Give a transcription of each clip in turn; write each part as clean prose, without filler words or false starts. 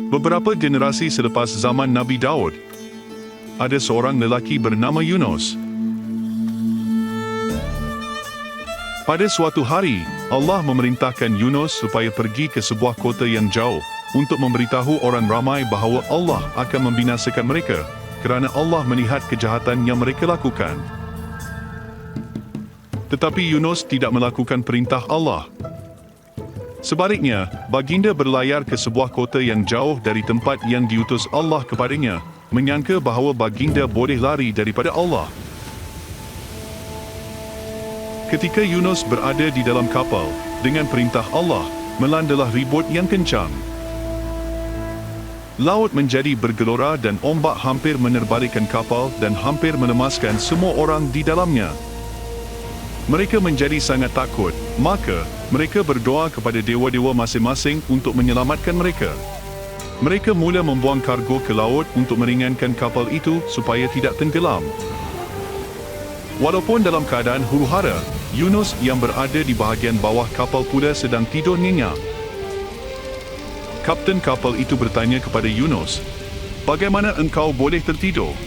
Beberapa generasi selepas zaman Nabi Daud, ada seorang lelaki bernama Yunus. Pada suatu hari, Allah memerintahkan Yunus supaya pergi ke sebuah kota yang jauh untuk memberitahu orang ramai bahawa Allah akan membinasakan mereka kerana Allah melihat kejahatan yang mereka lakukan. Tetapi Yunus tidak melakukan perintah Allah. Sebaliknya, baginda berlayar ke sebuah kota yang jauh dari tempat yang diutus Allah kepadanya, menyangka bahawa baginda boleh lari daripada Allah. Ketika Yunus berada di dalam kapal, dengan perintah Allah, melandalah ribut yang kencang. Laut menjadi bergelora dan ombak hampir menerbalikkan kapal dan hampir menemaskan semua orang di dalamnya. Mereka menjadi sangat takut, maka mereka berdoa kepada dewa-dewa masing-masing untuk menyelamatkan mereka. Mereka mula membuang kargo ke laut untuk meringankan kapal itu supaya tidak tenggelam. Walaupun dalam keadaan huru-hara, Yunus yang berada di bahagian bawah kapal pula sedang tidur nyenyak. Kapten kapal itu bertanya kepada Yunus, "Bagaimana engkau boleh tertidur?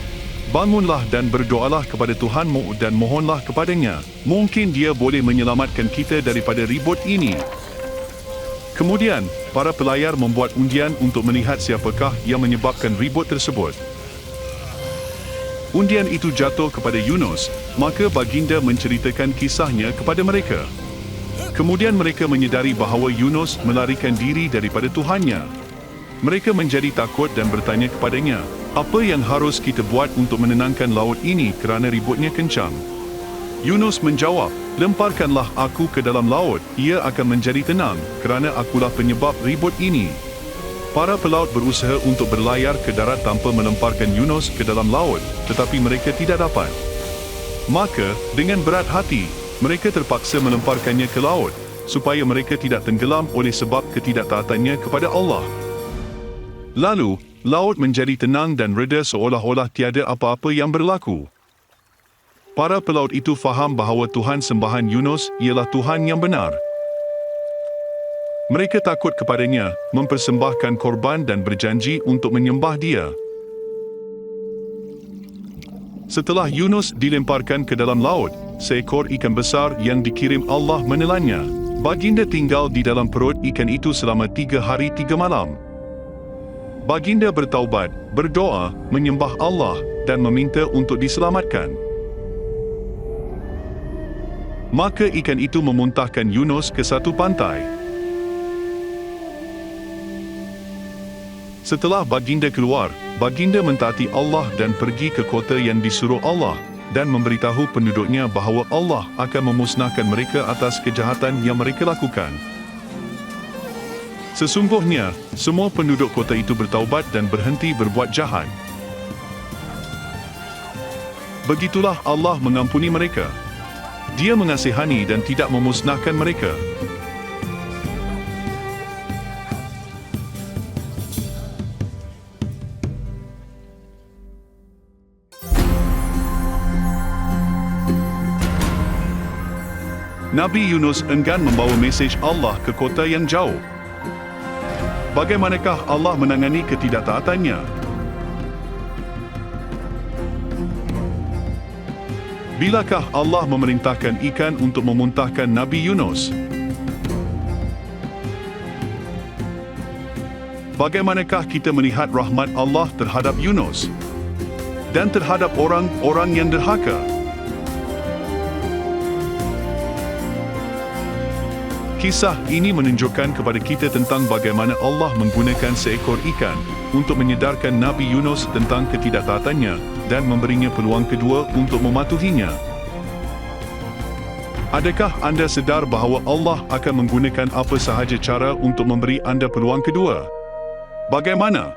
Bangunlah dan berdoalah kepada Tuhanmu dan mohonlah kepadanya. Mungkin dia boleh menyelamatkan kita daripada ribut ini." Kemudian, para pelayar membuat undian untuk melihat siapakah yang menyebabkan ribut tersebut. Undian itu jatuh kepada Yunus, maka baginda menceritakan kisahnya kepada mereka. Kemudian mereka menyedari bahawa Yunus melarikan diri daripada Tuhannya. Mereka menjadi takut dan bertanya kepadanya, "Apa yang harus kita buat untuk menenangkan laut ini kerana ributnya kencang?" Yunus menjawab, "Lemparkanlah aku ke dalam laut, ia akan menjadi tenang, kerana akulah penyebab ribut ini." Para pelaut berusaha untuk berlayar ke darat tanpa melemparkan Yunus ke dalam laut, tetapi mereka tidak dapat. Maka, dengan berat hati, mereka terpaksa melemparkannya ke laut, supaya mereka tidak tenggelam oleh sebab ketidaktaatannya kepada Allah. Lalu, laut menjadi tenang dan reda seolah-olah tiada apa-apa yang berlaku. Para pelaut itu faham bahawa Tuhan sembahan Yunus ialah Tuhan yang benar. Mereka takut kepadanya, mempersembahkan korban dan berjanji untuk menyembah dia. Setelah Yunus dilemparkan ke dalam laut, seekor ikan besar yang dikirim Allah menelannya. Baginda tinggal di dalam perut ikan itu selama 3 hari 3 malam. Baginda bertaubat, berdoa, menyembah Allah dan meminta untuk diselamatkan. Maka ikan itu memuntahkan Yunus ke satu pantai. Setelah baginda keluar, baginda mentaati Allah dan pergi ke kota yang disuruh Allah dan memberitahu penduduknya bahawa Allah akan memusnahkan mereka atas kejahatan yang mereka lakukan. Sesungguhnya, semua penduduk kota itu bertaubat dan berhenti berbuat jahat. Begitulah Allah mengampuni mereka. Dia mengasihani dan tidak memusnahkan mereka. Nabi Yunus enggan membawa mesej Allah ke kota yang jauh. Bagaimanakah Allah menangani ketidaktaatannya? Bilakah Allah memerintahkan ikan untuk memuntahkan Nabi Yunus? Bagaimanakah kita melihat rahmat Allah terhadap Yunus dan terhadap orang-orang yang derhaka? Kisah ini menunjukkan kepada kita tentang bagaimana Allah menggunakan seekor ikan untuk menyedarkan Nabi Yunus tentang ketidaktaatannya dan memberinya peluang kedua untuk mematuhinya. Adakah anda sedar bahawa Allah akan menggunakan apa sahaja cara untuk memberi anda peluang kedua? Bagaimana?